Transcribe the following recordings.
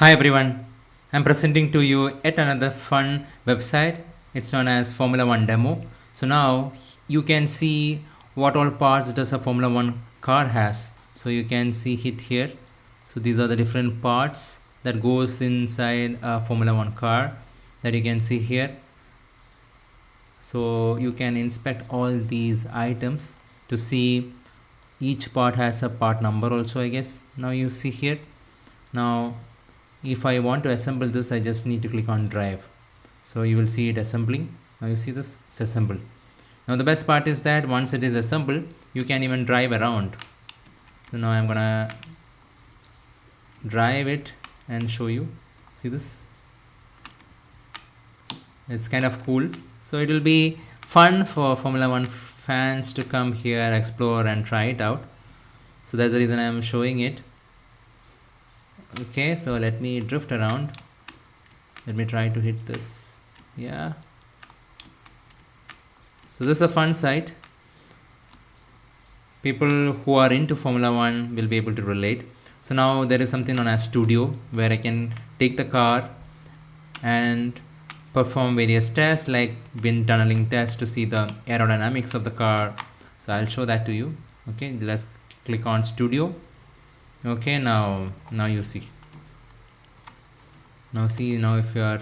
Hi everyone, I'm presenting to you yet another fun website. It's known as Formula One Demo. So now you can see what all parts does a Formula One car has. So you can see it here. So these are the different parts that goes inside a Formula One car that you can see here. So you can inspect all these items to see each part has a part number also, I guess. Now you see here. Now if I want to assemble this, I just need to click on drive. So you will see it assembling. Now you see this, it's assembled. Now the best part is that once it is assembled, you can even drive around. So now I'm gonna drive it and show you. See this? It's kind of cool. So it will be fun for Formula One fans to come here, explore and try it out. So that's the reason I'm showing it. Okay, so let me drift around. Let me try to hit this. Yeah. So this is a fun site. People who are into Formula One will be able to relate. So now there is something known as Studio, where I can take the car and perform various tests like wind tunneling tests to see the aerodynamics of the car. So I'll show that to you. Okay, let's click on Studio. Okay, now you see. Now if you are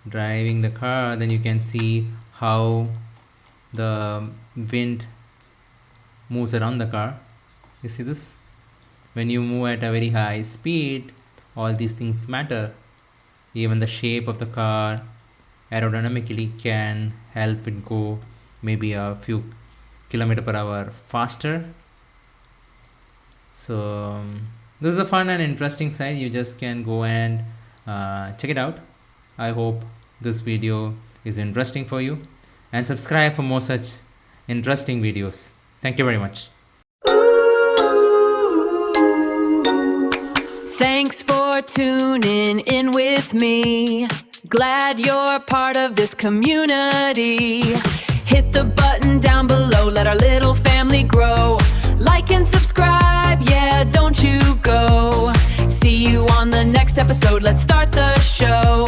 driving the car, then you can see how the wind moves around the car. You see this? When you move at a very high speed, all these things matter. Even the shape of the car aerodynamically can help it go maybe a few km/h faster. So this is a fun and interesting site. You just can go and check it out. I hope this video is interesting for you, and subscribe for more such interesting videos. Thank you very much. Thanks for tuning in with me. Glad you're part of this community. Hit the button down below, let our little family grow. Like and subscribe, yeah, don't you go. See you on the next episode, let's start the show.